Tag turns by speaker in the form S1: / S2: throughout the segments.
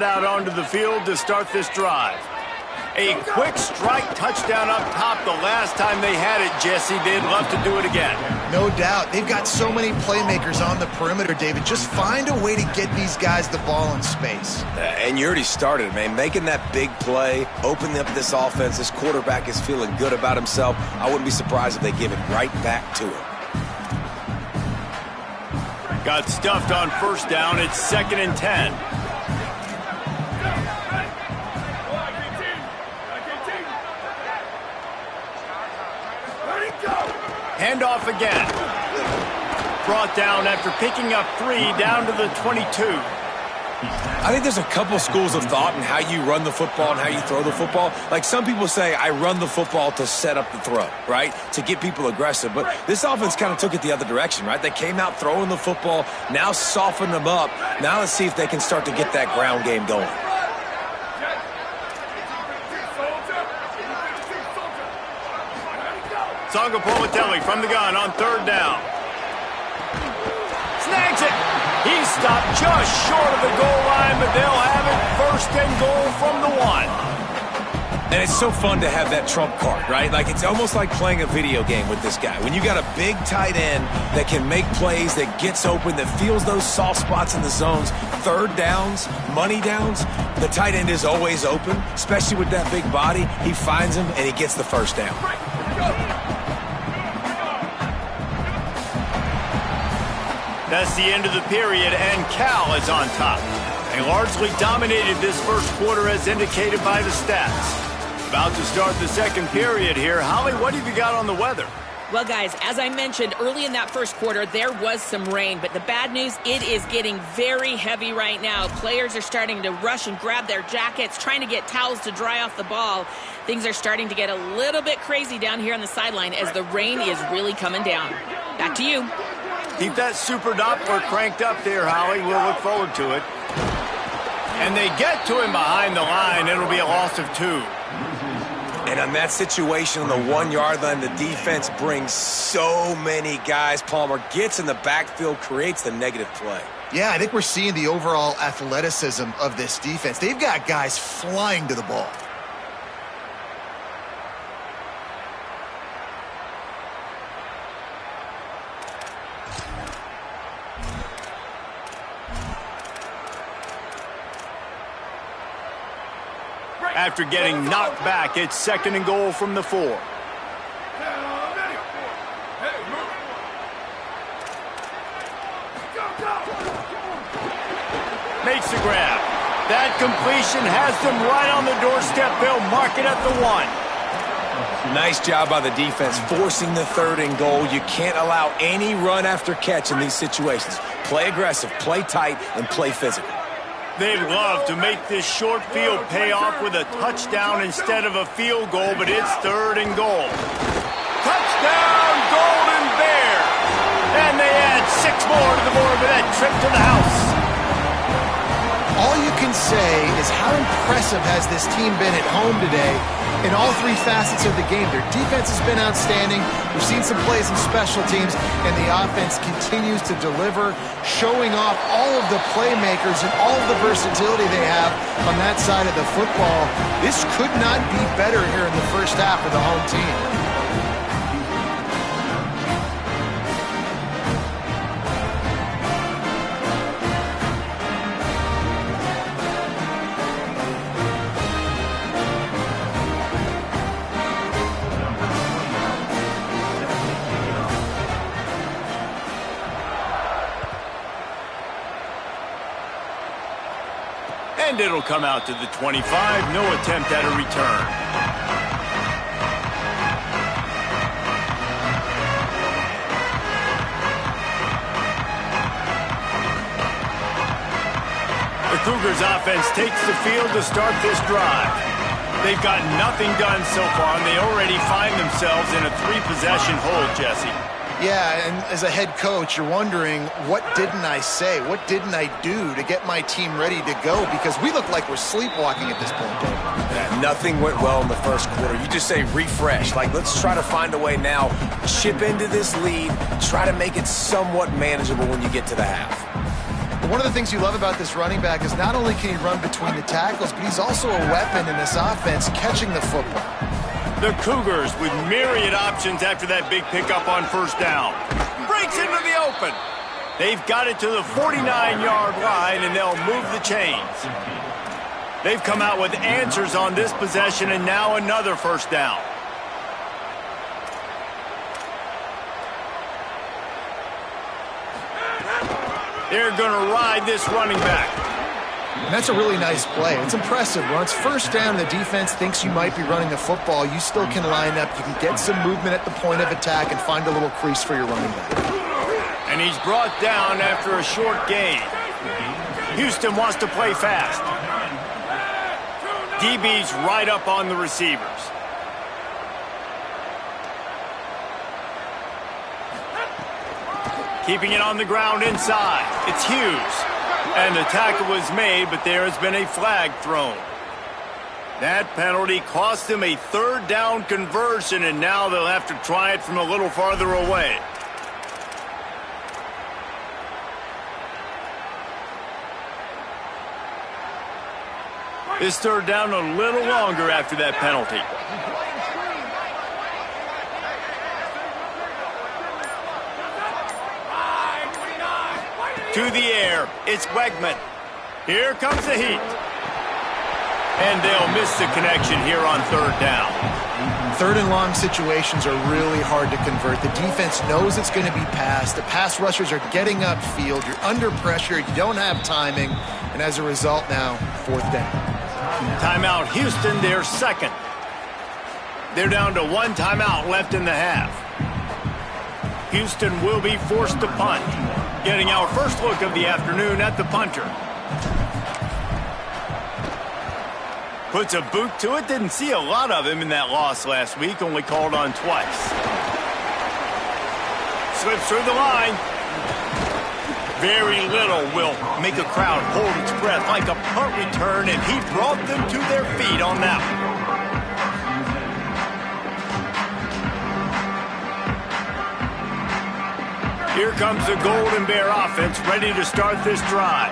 S1: Out onto the field to start this drive. A quick strike touchdown up top the last time they had it, Jesse. They'd love to do it again.
S2: No doubt. They've got so many playmakers on the perimeter, David. Just find a way to get these guys the ball in space.
S3: And you already started, man. Making that big play, opening up this offense. This quarterback is feeling good about himself. I wouldn't be surprised if they give it right back to him.
S1: Got stuffed on first down. It's 2nd and 10. Handoff again. Brought down after picking up 3 down to the 22.
S3: I think there's a couple schools of thought in how you run the football and how you throw the football. Like some people say, I run the football to set up the throw, right? To get people aggressive. But this offense kind of took it the other direction, right? They came out throwing the football, now softened them up. Now let's see if they can start to get that ground game going.
S1: Sangapolatelli from the gun on 3rd down. Snags it. He's stopped just short of the goal line, but they'll have it 1st and goal from the 1.
S3: And it's so fun to have that trump card, right? Like it's almost like playing a video game with this guy. When you got a big tight end that can make plays, that gets open, that feels those soft spots in the zones, 3rd downs, money downs, the tight end is always open, especially with that big body. He finds him and he gets the 1st down.
S1: That's the end of the period, and Cal is on top. They largely dominated this first quarter as indicated by the stats. About to start the 2nd period here. Holly, what have you got on the weather?
S4: Well, guys, as I mentioned early in that first quarter, there was some rain. But the bad news, it is getting very heavy right now. Players are starting to rush and grab their jackets, trying to get towels to dry off the ball. Things are starting to get a little bit crazy down here on the sideline as the rain is really coming down. Back to you.
S1: Keep that super Doppler cranked up there, Holly. We'll look forward to it. And they get to him behind the line. It'll be a loss of 2.
S3: And on that situation on the 1-yard line, the defense brings so many guys. Palmer gets in the backfield, creates the negative play.
S2: Yeah, I think we're seeing the overall athleticism of this defense. They've got guys flying to the ball.
S1: After getting knocked back, it's 2nd and goal from the 4. Makes the grab. That completion has them right on the doorstep. They'll mark it at the 1.
S3: Nice job by the defense, forcing the 3rd and goal. You can't allow any run after catch in these situations. Play aggressive, play tight, and play physical.
S1: They'd love to make this short field pay off with a touchdown instead of a field goal, but it's 3rd and goal. Touchdown, Golden Bear! And they add 6 more to the board with that trip to the house.
S2: All you can say is how impressive has this team been at home today in all 3 facets of the game. Their defense has been outstanding. We've seen some plays in special teams, and the offense continues to deliver, showing off all of the playmakers and all of the versatility they have on that side of the football. This could not be better here in the first half of the home team.
S1: And it'll come out to the 25. No attempt at a return. The Cougars offense takes the field to start this drive. They've got nothing done so far, and they already find themselves in a 3-possession hold, Jesse.
S2: Yeah, and as a head coach, you're wondering, what didn't I say? What didn't I do to get my team ready to go? Because we look like we're sleepwalking at this point, David.
S3: Yeah, nothing went well in the first quarter. You just say refresh. Like, let's try to find a way now, chip into this lead, try to make it somewhat manageable when you get to the half.
S2: But one of the things you love about this running back is not only can he run between the tackles, but he's also a weapon in this offense catching the football.
S1: The Cougars with myriad options after that big pickup on first down. Breaks into the open. They've got it to the 49-yard line, and they'll move the chains. They've come out with answers on this possession, and now another first down. They're going to ride this running back.
S2: And that's a really nice play. It's impressive. When it's first down and the defense thinks you might be running the football, you still can line up. You can get some movement at the point of attack and find a little crease for your running back.
S1: And he's brought down after a short gain. Houston wants to play fast. DB's right up on the receivers. Keeping it on the ground inside. It's Hughes. And the tackle was made, but there has been a flag thrown. That penalty cost them a third down conversion, and now they'll have to try it from a little farther away. This third down a little longer after that penalty. To the air, it's Wegman. Here comes the heat. And they'll miss the connection here on third down.
S2: Third and long situations are really hard to convert. The defense knows it's going to be passed. The pass rushers are getting upfield. You're under pressure. You don't have timing. And as a result now, fourth down.
S1: Timeout Houston, their second. They're down to one timeout left in the half. Houston will be forced to punt. Getting our first look of the afternoon at the punter. Puts a boot to it. Didn't see a lot of him in that loss last week. Only called on twice. Slips through the line. Very little will make a crowd hold its breath like a punt return, and he brought them to their feet on that one. Here comes the Golden Bear offense ready to start this drive.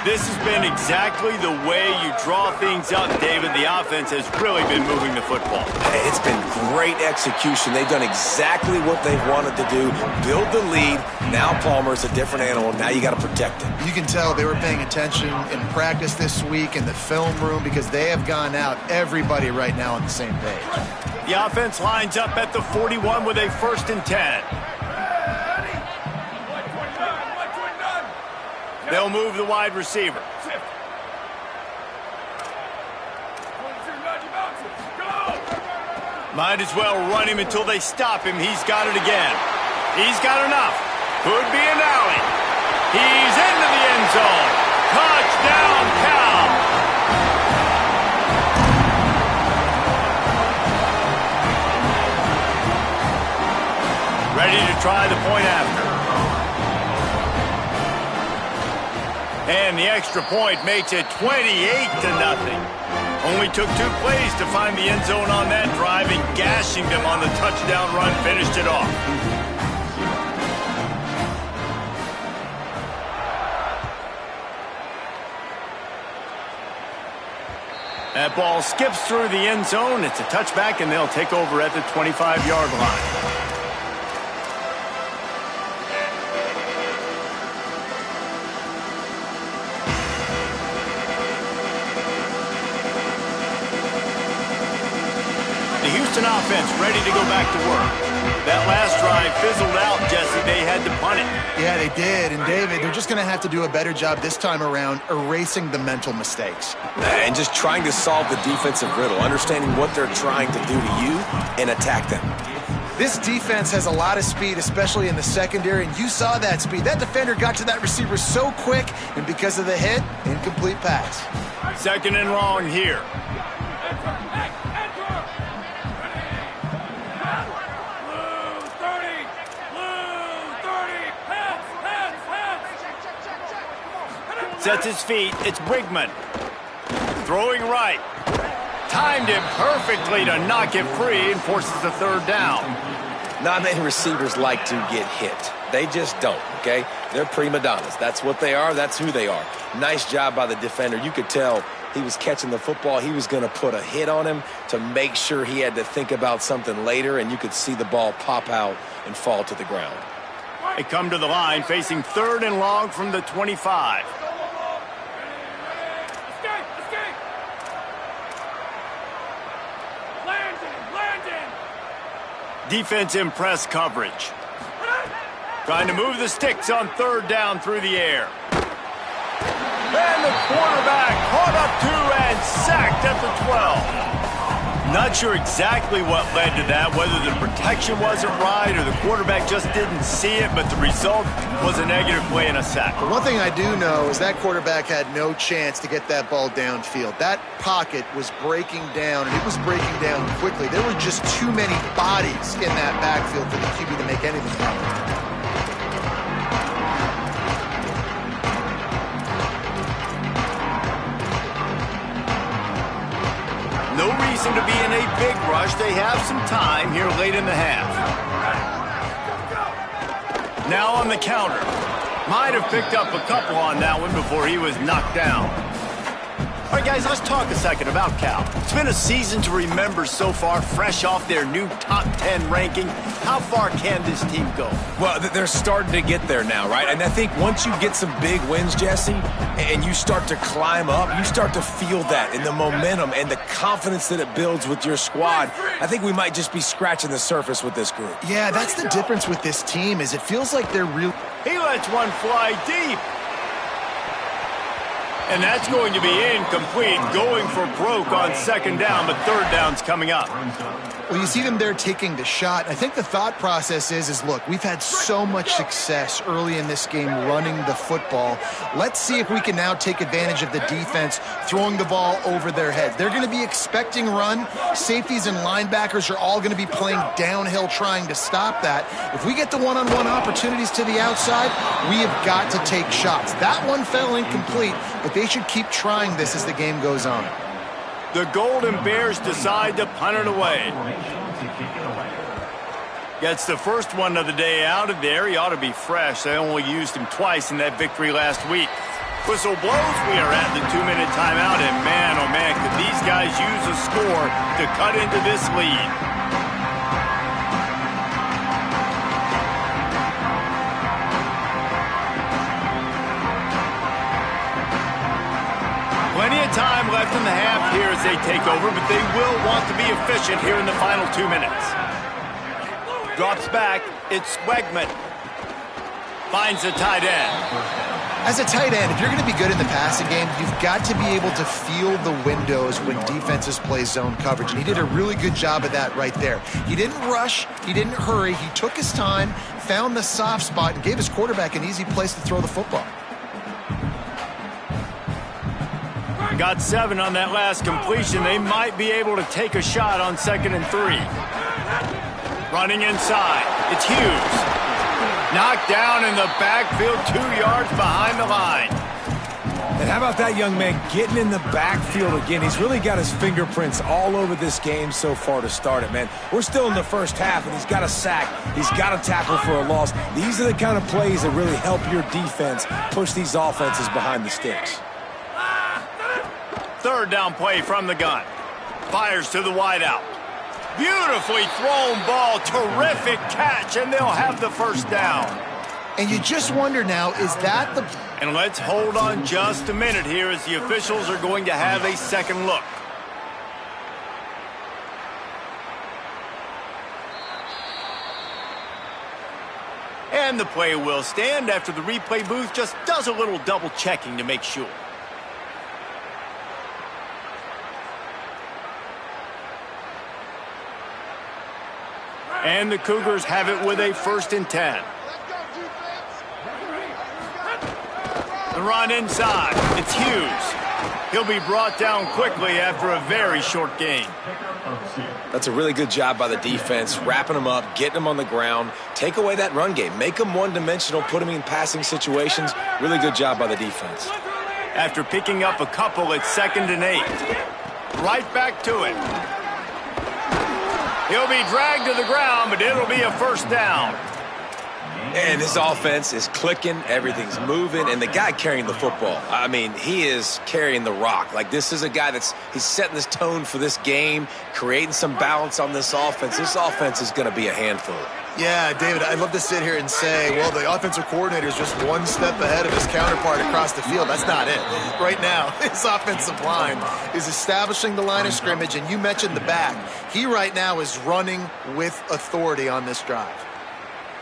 S1: This has been exactly the way you draw things up, David. The offense has really been moving the football.
S3: It's been great execution. They've done exactly what they've wanted to do. Build the lead. Now Palmer's a different animal. Now you got to protect him.
S2: You can tell they were paying attention in practice this week in the film room because they have gone out, everybody right now on the same page.
S1: The offense lines up at the 41 with a 1st and 10. They'll move the wide receiver. Might as well run him until they stop him. He's got it again. He's got enough. Could be an alley. He's into the end zone. Touchdown, Cal. Ready to try the point after. And the extra point makes it 28-0. Only took 2 plays to find the end zone on that drive, and gashing them on the touchdown run finished it off. That ball skips through the end zone. It's a touchback, and they'll take over at the 25-yard line. Offense ready to go back to work. That last drive fizzled out, Jesse. They had to punt it.
S2: Yeah, they did. And, David, they're just going to have to do a better job this time around erasing the mental mistakes.
S3: And just trying to solve the defensive riddle, understanding what they're trying to do to you and attack them.
S2: This defense has a lot of speed, especially in the secondary, and you saw that speed. That defender got to that receiver so quick, and because of the hit, incomplete pass.
S1: 2nd and long here. Sets his feet. It's Wigman. Throwing right. Timed it perfectly to knock it free and forces the 3rd down.
S3: Not many receivers like to get hit. They just don't, okay? They're prima donnas. That's what they are. That's who they are. Nice job by the defender. You could tell he was catching the football. He was going to put a hit on him to make sure he had to think about something later, and you could see the ball pop out and fall to the ground.
S1: They come to the line facing 3rd and long from the 25. Defense in press coverage. Trying to move the sticks on 3rd down through the air. And the quarterback caught up to and sacked at the 12. Not sure exactly what led to that, whether the protection wasn't right or the quarterback just didn't see it, but the result was a negative play and a sack.
S2: But one thing I do know is that quarterback had no chance to get that ball downfield. That pocket was breaking down, and it was breaking down quickly. There were just too many bodies in that backfield for the QB to make anything happen.
S1: No reason to be in a big rush. They have some time here late in the half. Now on the counter. Might have picked up a couple on that one before he was knocked down. All right, guys, let's talk a second about Cal. It's been a season to remember so far, fresh off their new top 10 ranking. How far can this team go?
S3: Well, they're starting to get there now, right? And I think once you get some big wins, Jesse, and you start to climb up, you start to feel that in the momentum and the confidence that it builds with your squad. I think we might just be scratching the surface with this group.
S2: Yeah, that's the difference with this team is it feels like they're real.
S1: He lets one fly deep. And that's going to be incomplete, going for broke on 2nd down, but 3rd down's coming up.
S2: Well, you see them there taking the shot. I think the thought process is look, we've had so much success early in this game running the football. Let's see if we can now take advantage of the defense throwing the ball over their heads. They're going to be expecting run. Safeties and linebackers are all going to be playing downhill trying to stop that. If we get the one-on-one opportunities to the outside, we have got to take shots. That one fell incomplete, but they should keep trying this as the game goes on.
S1: The Golden Bears decide to punt it away. Gets the first one of the day out of there. He ought to be fresh. They only used him twice in that victory last week. Whistle blows. We are at the 2-minute timeout. And man, oh man, could these guys use a score to cut into this lead. Plenty of time left in the half here as they take over, but they will want to be efficient here in the final 2 minutes. Drops back. It's Wegman. Finds a tight end.
S2: As a tight end, if you're going to be good in the passing game, you've got to be able to feel the windows when defenses play zone coverage. And he did a really good job of that right there. He didn't rush. He didn't hurry. He took his time, found the soft spot, and gave his quarterback an easy place to throw the football.
S1: Got 7 on that last completion. They might be able to take a shot on 2nd and 3. Running inside. It's Hughes. Knocked down in the backfield, 2 yards behind the line.
S3: And how about that young man getting in the backfield again? He's really got his fingerprints all over this game so far to start it, man. We're still in the first half, and he's got a sack. He's got a tackle for a loss. These are the kind of plays that really help your defense push these offenses behind the sticks.
S1: 3rd down play from the gun. Fires to the wideout. Beautifully thrown ball. Terrific catch, and they'll have the first down.
S2: And you just wonder now, is that the...
S1: And let's hold on just a minute here as the officials are going to have a second look. And the play will stand after the replay booth just does a little double checking to make sure. And the Cougars have it with a 1st and 10. The run inside. It's Hughes. He'll be brought down quickly after a very short gain.
S3: That's a really good job by the defense, wrapping them up, getting them on the ground. Take away that run game. Make them one-dimensional, put them in passing situations. Really good job by the defense.
S1: After picking up a couple, it's 2nd and 8. Right back to it. He'll be dragged to the ground, but it'll be a first down.
S3: And this offense is clicking, everything's moving, and the guy carrying the football, I mean, he is carrying the rock. Like, this is a guy he's setting this tone for this game, creating some balance on this offense. This offense is going to be a handful.
S2: Yeah, David, I'd love to sit here and say, well, the offensive coordinator is just one step ahead of his counterpart across the field. That's not it. Right now, his offensive line is establishing the line of scrimmage, and you mentioned the back. He right now is running with authority on this drive.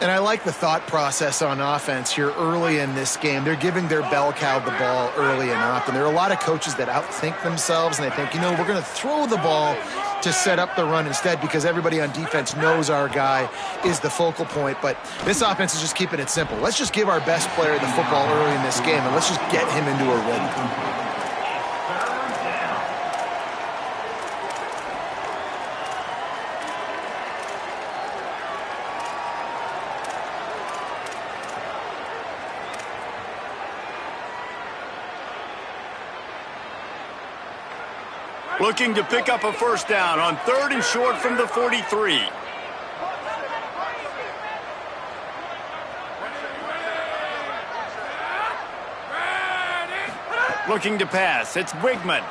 S2: And I like the thought process on offense here early in this game. They're giving their bell cow the ball early and often. There are a lot of coaches that outthink themselves, and they think, we're going to throw the ball to set up the run instead because everybody on defense knows our guy is the focal point. But this offense is just keeping it simple. Let's just give our best player the football early in this game, and let's just get him into a rhythm.
S1: Looking to pick up a first down on 3rd and short from the 43. Looking to pass. It's Wigman.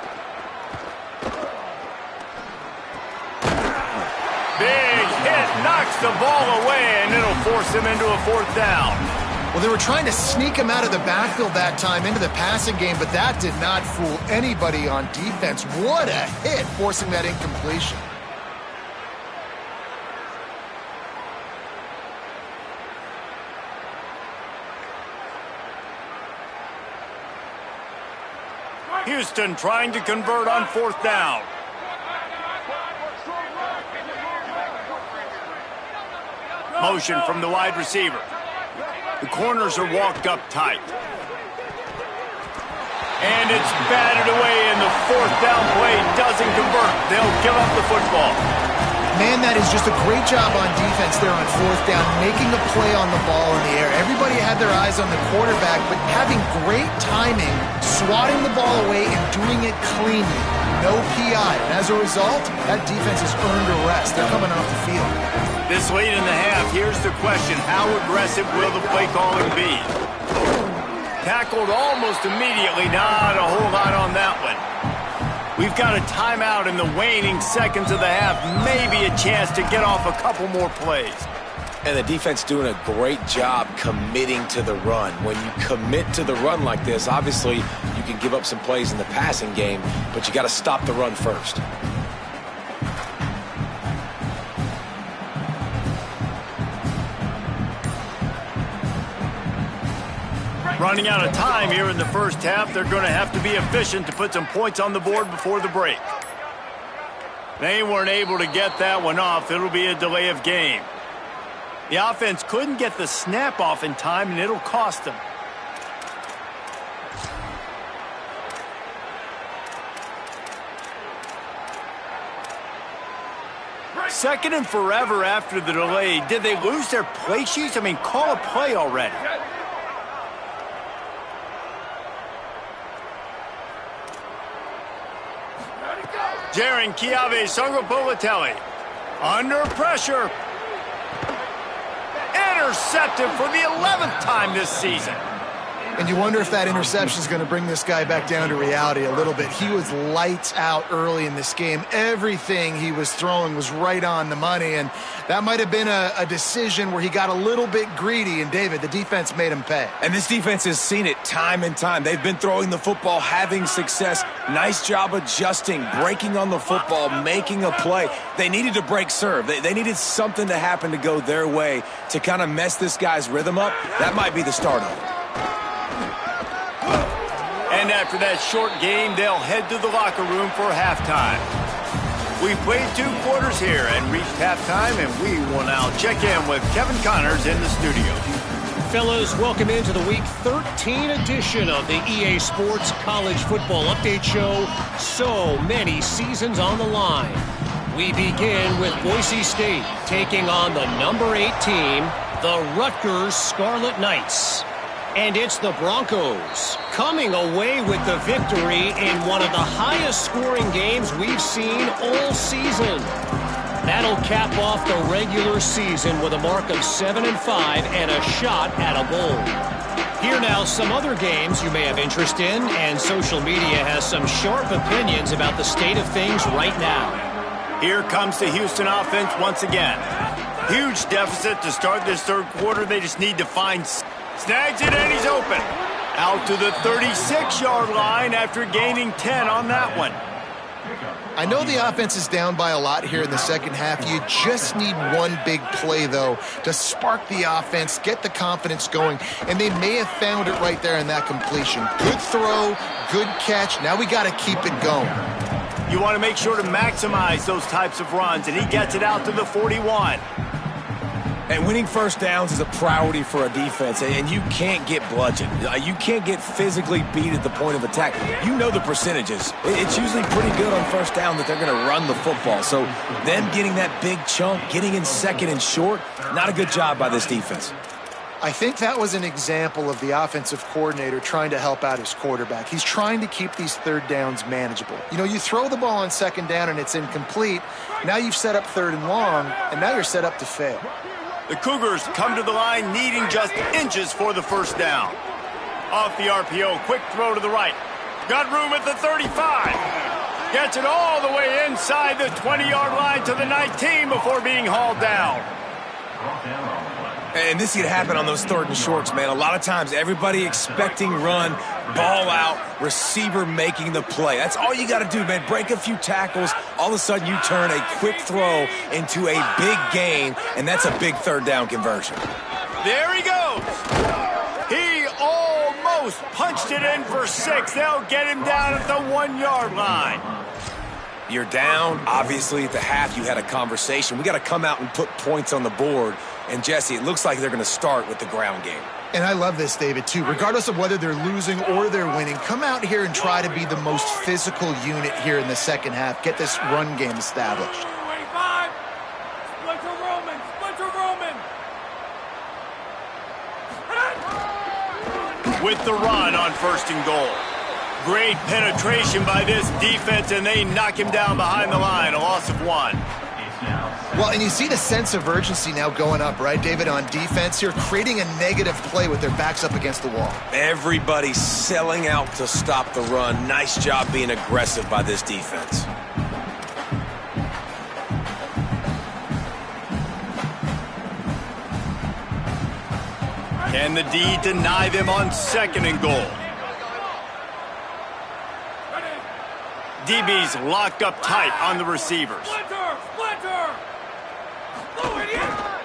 S1: Big hit. Knocks the ball away, and it'll force him into a 4th down.
S2: Well, they were trying to sneak him out of the backfield that time into the passing game, but that did not fool anybody on defense. What a hit, forcing that incompletion.
S1: Houston trying to convert on 4th down. Motion from the wide receiver. The corners are walked up tight. And it's batted away, and the 4th down play doesn't convert. They'll give up the football.
S2: Man, that is just a great job on defense there on 4th down, making a play on the ball in the air. Everybody had their eyes on the quarterback, but having great timing, swatting the ball away and doing it cleanly. No PI. And as a result, that defense has earned a rest. They're coming off the field.
S1: This late in the half, here's the question. How aggressive will the play calling be? Tackled almost immediately. Not a whole lot on that one. We've got a timeout in the waning seconds of the half. Maybe a chance to get off a couple more plays.
S3: And the defense doing a great job committing to the run. When you commit to the run like this, obviously you can give up some plays in the passing game, but you got to stop the run first.
S1: Running out of time here in the first half. They're going to have to be efficient to put some points on the board before the break. They weren't able to get that one off. It'll be a delay of game. The offense couldn't get the snap off in time, and it'll cost them. Second and forever after the delay. Did they lose their play sheets? I mean, call a play already. Jaron Kiave Sungapolatelli under pressure. Intercepted for the 11th time this season.
S2: And you wonder if that interception is going to bring this guy back down to reality a little bit. He was lights out early in this game. Everything he was throwing was right on the money, and that might have been a decision where he got a little bit greedy, and David, the defense made him pay.
S3: And this defense has seen it time and time. They've been throwing the football, having success. Nice job adjusting, breaking on the football, making a play. They needed to break serve. They needed something to happen to go their way to kind of mess this guy's rhythm up. That might be the start of it.
S1: And after that short game, they'll head to the locker room for halftime. We've played 2 quarters here and reached halftime, and we will now check in with Kevin Connors in the studio.
S5: Fellas, welcome into the Week 13 edition of the EA Sports College Football Update Show. So many seasons on the line. We begin with Boise State taking on the number 8 team, the Rutgers Scarlet Knights. And it's the Broncos coming away with the victory in one of the highest scoring games we've seen all season. That'll cap off the regular season with a mark of 7-5 and a shot at a bowl. Here now, some other games you may have interest in, and social media has some sharp opinions about the state of things right now.
S1: Here comes the Houston offense once again. Huge deficit to start this third quarter. They just need to find... Snags it, and he's open. Out to the 36-yard line after gaining 10 on that one.
S2: I know the offense is down by a lot here in the second half. You just need one big play, though, to spark the offense, get the confidence going, and they may have found it right there in that completion. Good throw, good catch. Now we got to keep it going.
S1: You want to make sure to maximize those types of runs, and he gets it out to the 41.
S3: And winning first downs is a priority for a defense, and you can't get bludgeoned. You can't get physically beat at the point of attack. You know the percentages. It's usually pretty good on first down that they're going to run the football. So them getting that big chunk, getting in second and short, not a good job by this defense.
S2: I think that was an example of the offensive coordinator trying to help out his quarterback. He's trying to keep these third downs manageable. You know, you throw the ball on second down and it's incomplete. Now you've set up third and long, and now you're set up to fail.
S1: The Cougars come to the line needing just inches for the first down. Off the RPO, quick throw to the right. Got room at the 35. Gets it all the way inside the 20-yard line to the 19 before being hauled down.
S3: And this could happen on those third and shorts, man. A lot of times, everybody expecting run, ball out, receiver making the play. That's all you got to do, man. Break a few tackles. All of a sudden, you turn a quick throw into a big gain, and that's a big third down conversion.
S1: There he goes. He almost punched it in for 6. They'll get him down at the 1-yard line.
S3: You're down. Obviously, at the half, you had a conversation. We got to come out and put points on the board. And, Jesse, it looks like they're going to start with the ground game.
S2: And I love this, David, too. Regardless of whether they're losing or they're winning, come out here and try to be the most physical unit here in the second half. Get this run game established.
S1: 25. Splinter Roman. Splinter Roman. With the run on first and goal. Great penetration by this defense, and they knock him down behind the line. A loss of 1.
S2: Well, and you see the sense of urgency now going up, right, David, on defense here, creating a negative play with their backs up against the wall.
S3: Everybody's selling out to stop the run. Nice job being aggressive by this defense.
S1: Can the D deny them on second and goal? DB's locked up tight on the receivers.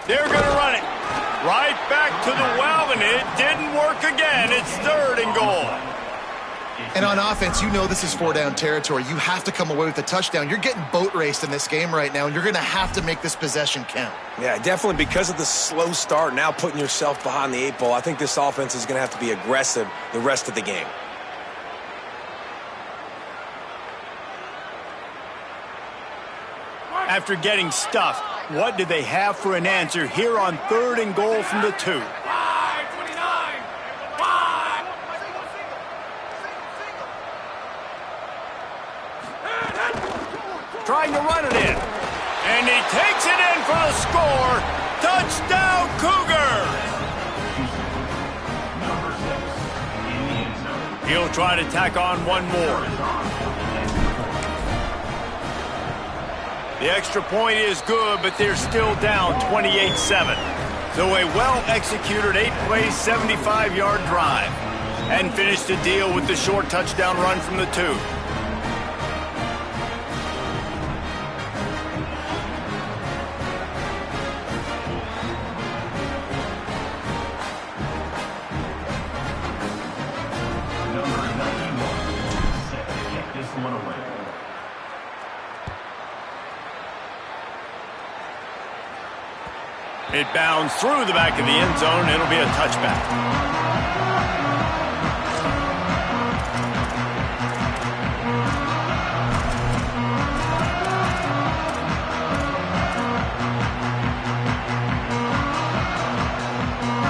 S1: They're going to run it right back to the well, and it didn't work again. It's third and goal.
S2: And on offense, you know this is 4-down territory. You have to come away with a touchdown. You're getting boat raced in this game right now, and you're going to have to make this possession count.
S3: Yeah, definitely because of the slow start, now putting yourself behind the 8 ball, I think this offense is going to have to be aggressive the rest of the game.
S1: After getting stuffed, what do they have for an answer here on third and goal from the 2? 5, 29, 5. Trying to run it in. And he takes it in for the score. Touchdown, Cougars! He'll try to tack on one more. The extra point is good, but they're still down 28-7. So a well-executed 8-play, 75-yard drive. And finish the deal with the short touchdown run from the 2. It bounds through the back of the end zone. It'll be a touchback.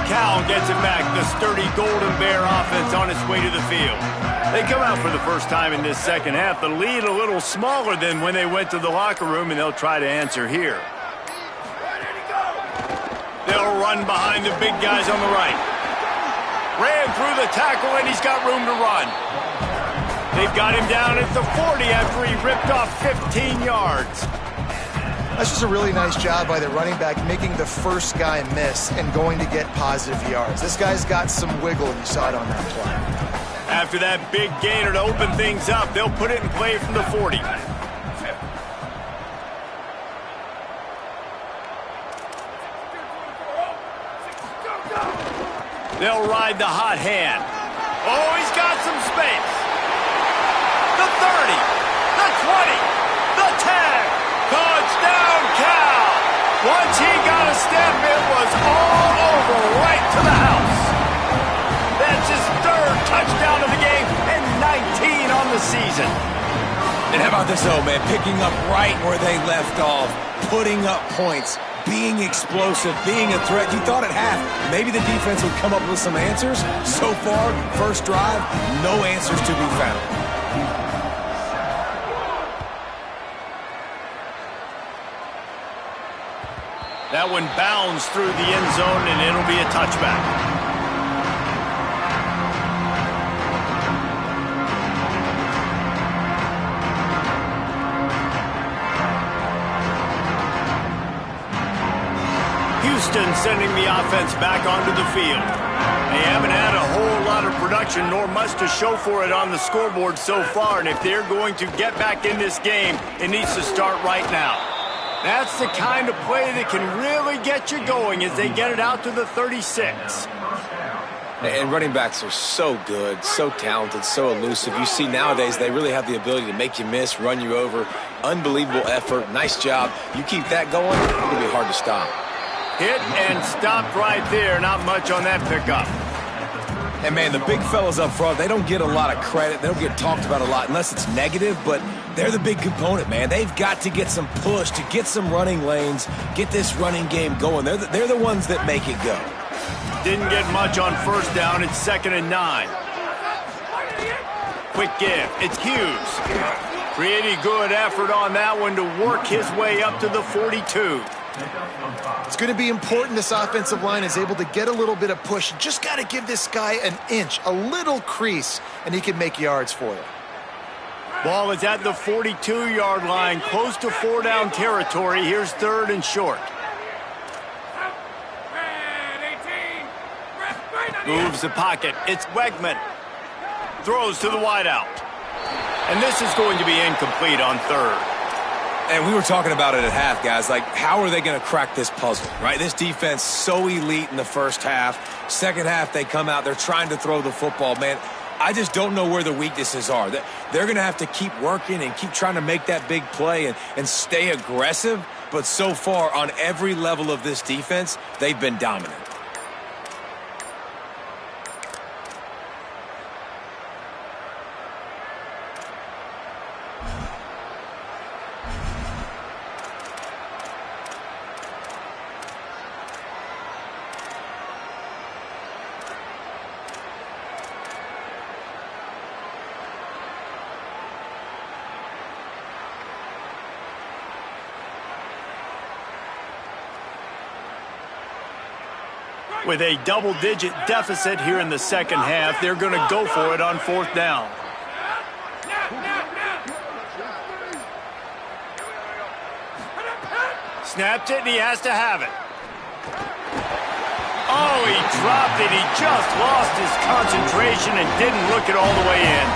S1: Cal gets it back. The sturdy Golden Bear offense on its way to the field. They come out for the first time in this second half. The lead a little smaller than when they went to the locker room, and they'll try to answer here. They'll run behind the big guys on the right. Ran through the tackle, and he's got room to run. They've got him down at the 40 after he ripped off 15 yards.
S2: That's just a really nice job by the running back, making the first guy miss and going to get positive yards. This guy's got some wiggle, and you saw it on that play.
S1: After that big gainer to open things up, they'll put it in play from the 40. They'll ride the hot hand. Oh, he's got some space. The 30, the 20, the 10. Touchdown, Cal. Once he got a step, it was all over right to the house. That's his third touchdown of the game and 19 on the season.
S3: And how about this, though, man? Picking up right where they left off, putting up points, being explosive, being a threat. You thought at half maybe the defense would come up with some answers. So far, first drive, no answers to be found.
S1: That one bounds through the end zone, and it'll be a touchback. Houston sending the offense back onto the field. They haven't had a whole lot of production, nor much to show for it on the scoreboard so far, and if they're going to get back in this game, it needs to start right now. That's the kind of play that can really get you going as they get it out to the 36.
S3: And running backs are so good, so talented, so elusive. You see nowadays they really have the ability to make you miss, run you over. Unbelievable effort. Nice job. You keep that going, it'll be hard to stop.
S1: Hit and stopped right there. Not much on that pickup.
S3: And, man, the big fellas up front, they don't get a lot of credit. They don't get talked about a lot unless it's negative, but they're the big component, man. They've got to get some push, to get some running lanes, get this running game going. They're the ones that make it go.
S1: Didn't get much on first down. It's 2nd and 9. Quick give. It's Hughes. Pretty good effort on that one to work his way up to the 42.
S2: It's going to be important this offensive line is able to get a little bit of push. Just got to give this guy an inch, a little crease, and he can make yards for you.
S1: Ball is at the 42-yard line, close to 4-down territory. Here's 3rd and short. Moves the pocket. It's Wegman. Throws to the wideout. And this is going to be incomplete on 3rd.
S3: And we were talking about it at half, guys. Like, how are they going to crack this puzzle, right? This defense so elite in the first half. Second half, they come out. They're trying to throw the football, man. I just don't know where the weaknesses are. They're going to have to keep working and keep trying to make that big play and stay aggressive. But so far, on every level of this defense, they've been dominant.
S1: With a double-digit deficit here in the second half, they're going to go for it on 4th down. Snapped it, and he has to have it. Oh, he dropped it. He just lost his concentration and didn't look it all the way in.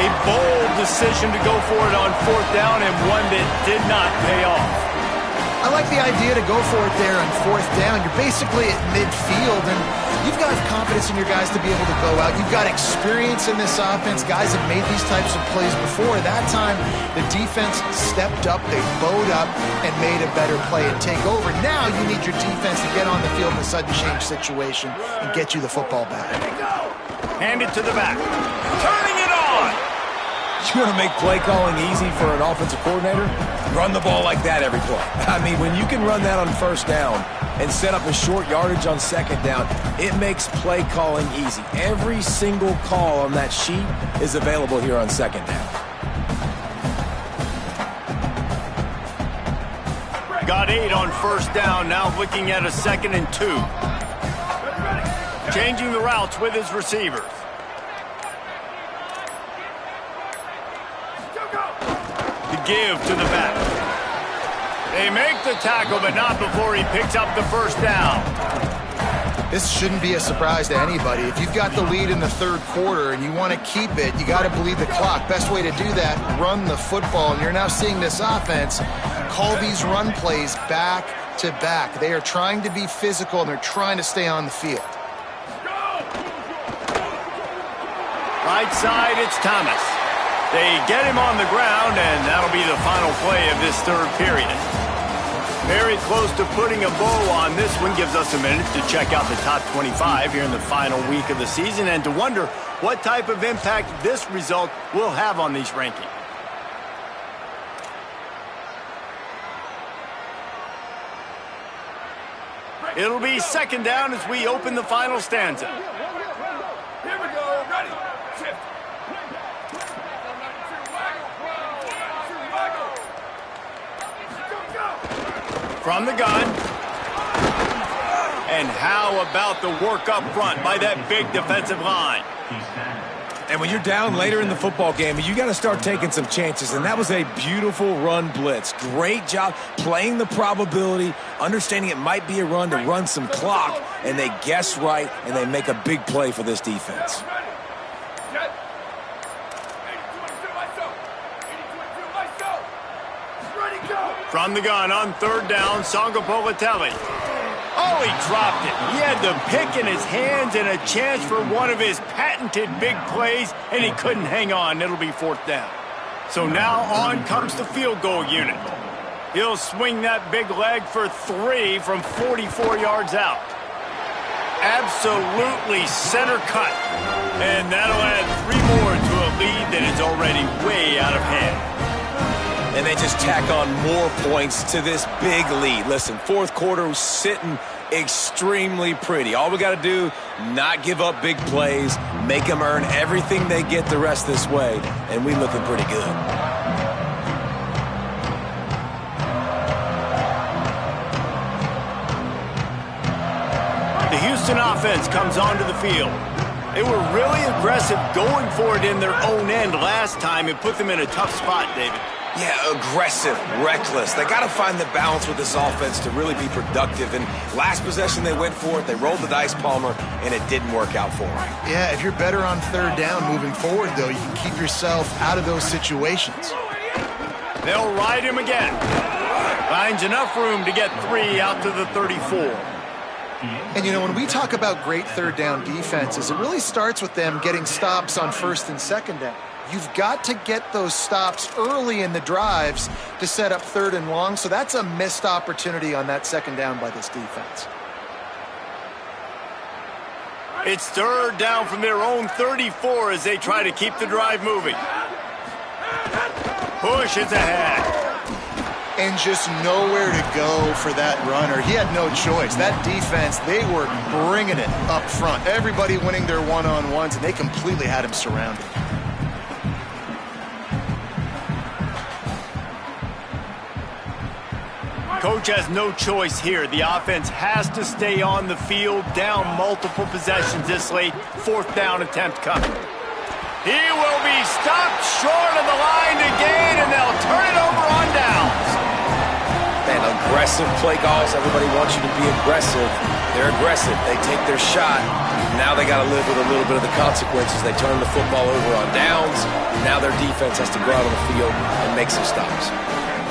S1: A bold decision to go for it on 4th down, and one that did not pay off.
S2: I like the idea to go for it there on 4th down. You're basically at midfield, and you've got confidence in your guys to be able to go out. You've got experience in this offense. Guys have made these types of plays before. That time, the defense stepped up, they bowed up, and made a better play and take over. Now you need your defense to get on the field in a sudden change situation and get you the football back.
S1: Hand it to the back. Turning it on.
S3: You want to make play calling easy for an offensive coordinator? Run the ball like that every play. I mean, when you can run that on first down and set up a short yardage on second down, it makes play calling easy. Every single call on that sheet is available here on second down.
S1: Got 8 on first down, now looking at a 2nd and 2. Changing the routes with his receivers. The give to the back. They make the tackle, but not before he picks up the first down.
S2: This shouldn't be a surprise to anybody. If you've got the lead in the third quarter and you want to keep it, you got to bleed the clock. Best way to do that, run the football. And you're now seeing this offense call these run plays back to back. They are trying to be physical, and they're trying to stay on the field.
S1: Right side, it's Thomas. They get him on the ground, and that'll be the final play of this third period. Very close to putting a bow on this one. Gives us a minute to check out the top 25 here in the final week of the season and to wonder what type of impact this result will have on these rankings. It'll be second down as we open the final stanza.
S6: Here we go, ready, shift.
S1: From the gun. And how about the work up front by that big defensive line?
S3: And when you're down later in the football game, you got to start taking some chances. And that was a beautiful run blitz. Great job playing the probability, understanding it might be a run to run some clock, and they guess right, and they make a big play for this defense.
S1: From the gun on third down, Sangapolatelli. Oh, he dropped it. He had the pick in his hands and a chance for one of his patented big plays, and he couldn't hang on. It'll be fourth down. So now on comes the field goal unit. He'll swing that big leg for 3 from 44 yards out. Absolutely center cut. And that'll add 3 more to a lead that is already way out of hand.
S3: And they just tack on more points to this big lead. Listen, fourth quarter was sitting extremely pretty. All we got to do, not give up big plays, make them earn everything they get the rest this way, and we looking pretty good.
S1: The Houston offense comes onto the field. They were really aggressive going for it in their own end last time and put them in a tough spot, David.
S3: Yeah, aggressive, reckless. They got to find the balance with this offense to really be productive. And last possession, they went for it. They rolled the dice, Palmer, and it didn't work out for them.
S2: Yeah, if you're better on third down moving forward, though, you can keep yourself out of those situations.
S1: They'll ride him again. Finds enough room to get 3 out to the 34.
S2: And, you know, when we talk about great third down defenses, it really starts with them getting stops on first and second down. You've got to get those stops early in the drives to set up third and long, so that's a missed opportunity on that second down by this defense.
S1: It's third down from their own 34 as they try to keep the drive moving. Push is ahead.
S2: And just nowhere to go for that runner. He had no choice. That defense, they were bringing it up front. Everybody winning their one-on-ones, and they completely had him surrounded.
S1: Coach has no choice here. The offense has to stay on the field, down multiple possessions this late. Fourth down attempt coming. He will be stopped short of the line to gain, and they'll turn it over on downs.
S3: Man, aggressive play calls. Everybody wants you to be aggressive. They're aggressive. They take their shot. Now they got to live with a little bit of the consequences. They turn the football over on downs. Now their defense has to go out on the field and make some stops.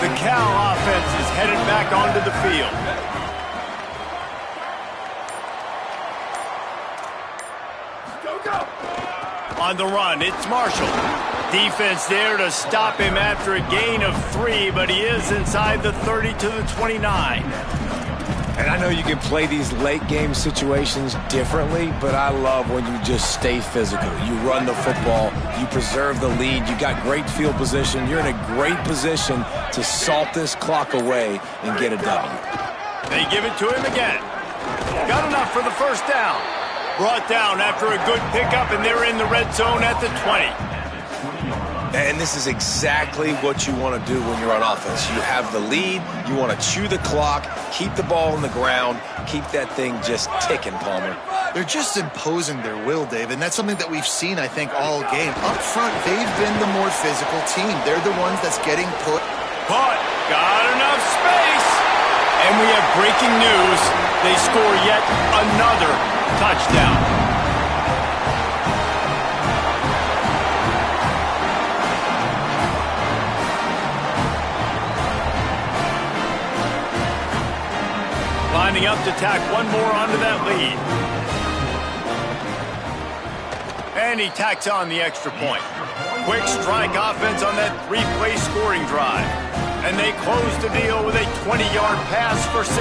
S1: The Cal offense is headed back onto the field. On the run, it's Marshall. Defense there to stop him after a gain of 3, but he is inside the 30 to the 29.
S3: And I know you can play these late game situations differently, but I love when you just stay physical. You run the football, you preserve the lead, you got great field position. You're in a great position to salt this clock away and get a W.
S1: They give it to him again. Got enough for the first down. Brought down after a good pickup, and they're in the red zone at the 20.
S3: And this is exactly what you want to do when you're on offense. You have the lead, you want to chew the clock, keep the ball on the ground, keep that thing just ticking, Palmer.
S2: They're just imposing their will, Dave, and that's something that we've seen, I think, all game. Up front, they've been the more physical team. They're the ones that's getting put.
S1: But got enough space. And we have breaking news. They score yet another touchdown. Lining up to tack one more onto that lead. And he tacks on the extra point. Quick strike offense on that three-play scoring drive. And they close the deal with a 20-yard pass for 6.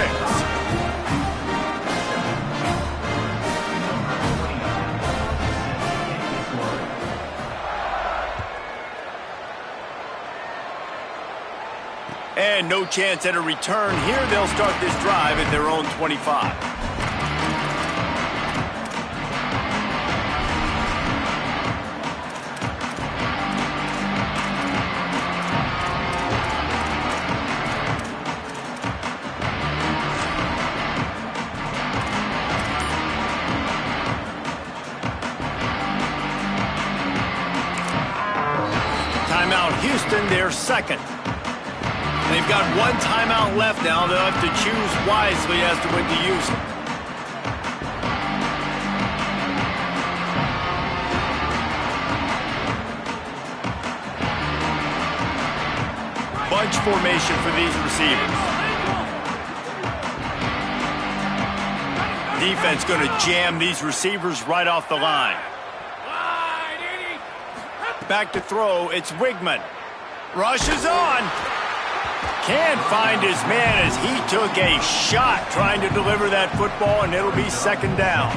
S1: And no chance at a return here. They'll start this drive at their own 25. Timeout Houston, their second. They've got one timeout left now. They'll have to choose wisely as to when to use it. Bunch formation for these receivers. Defense going to jam these receivers right off the line. Back to throw. It's Wigman. Rushes on. Can't find his man as he took a shot trying to deliver that football, and it'll be second down.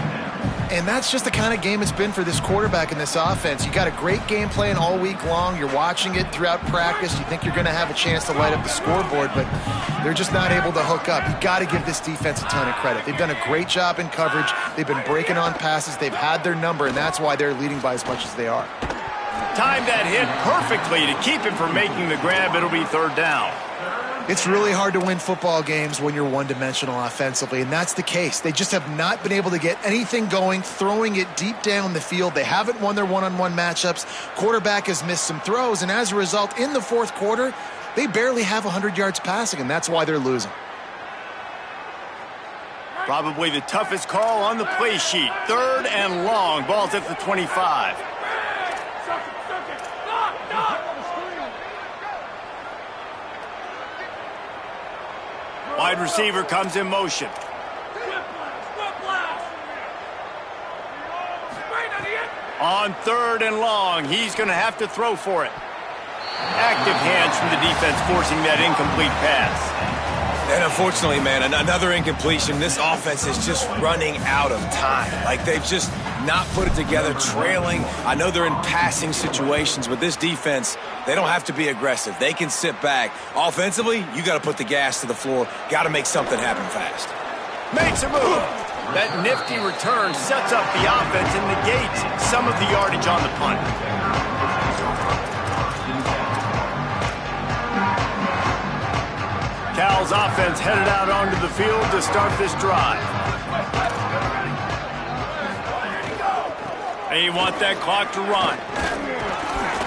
S2: And that's just the kind of game it's been for this quarterback in this offense. You got a great game plan all week long. You're watching it throughout practice. You think you're going to have a chance to light up the scoreboard, but they're just not able to hook up. You got to give this defense a ton of credit. They've done a great job in coverage. They've been breaking on passes. They've had their number, and that's why they're leading by as much as they are.
S1: Timed that hit perfectly to keep him from making the grab. It'll be third down.
S2: It's really hard to win football games when you're one-dimensional offensively, and that's the case. They just have not been able to get anything going, throwing it deep down the field. They haven't won their one-on-one matchups. Quarterback has missed some throws, and as a result, in the fourth quarter, they barely have 100 yards passing, and that's why they're losing.
S1: Probably the toughest call on the play sheet. Third and long. Ball's at the 25. Wide receiver comes in motion. On third and long, he's going to have to throw for it. Active hands from the defense forcing that incomplete pass.
S3: And unfortunately, man, another incompletion. This offense is just running out of time. Like, they've just not put it together, trailing. I know they're in passing situations, but this defense, they don't have to be aggressive. They can sit back. Offensively, you got to put the gas to the floor. Got to make something happen fast.
S1: Makes a move. That nifty return sets up the offense and negates some of the yardage on the punt. Cal's offense headed out onto the field to start this drive. They want that clock to run.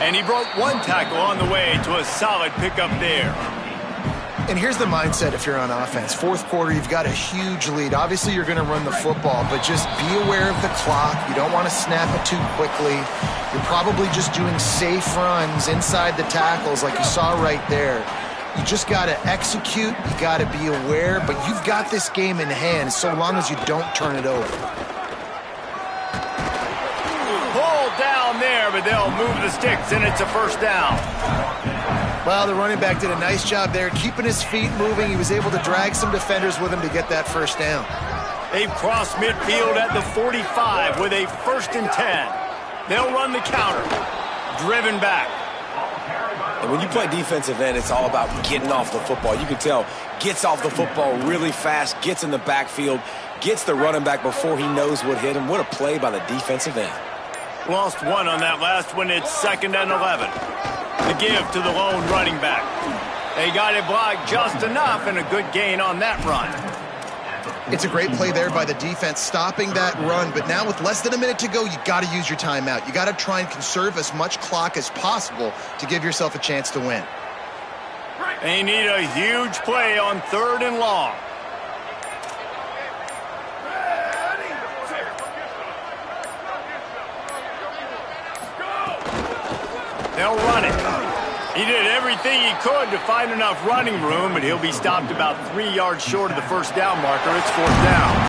S1: And he broke one tackle on the way to a solid pickup there.
S2: And here's the mindset if you're on offense. Fourth quarter, you've got a huge lead. Obviously, you're going to run the football, but just be aware of the clock. You don't want to snap it too quickly. You're probably just doing safe runs inside the tackles like you saw right there. You just got to execute. You got to be aware, but you've got this game in hand so long as you don't turn it over.
S1: Pull down there, but they'll move the sticks, and it's a first down.
S2: Well, the running back did a nice job there, keeping his feet moving. He was able to drag some defenders with him to get that first down.
S1: They've crossed midfield at the 45 with a 1st and 10. They'll run the counter. Driven back.
S3: And when you play defensive end, it's all about getting off the football. You can tell, gets off the football really fast, gets in the backfield, gets the running back before he knows what hit him. What a play by the defensive end.
S1: Lost one on that last one. It's 2nd and 11. The give to the lone running back. They got it blocked just enough, and a good gain on that run.
S2: It's a great play there by the defense, stopping that run. But now with less than a minute to go, you got to use your timeout. You got to try and conserve as much clock as possible to give yourself a chance to win.
S1: They need a huge play on 3rd and long. They'll run it. He did everything he could to find enough running room, but he'll be stopped about 3 yards short of the 1st down marker. It's 4th down.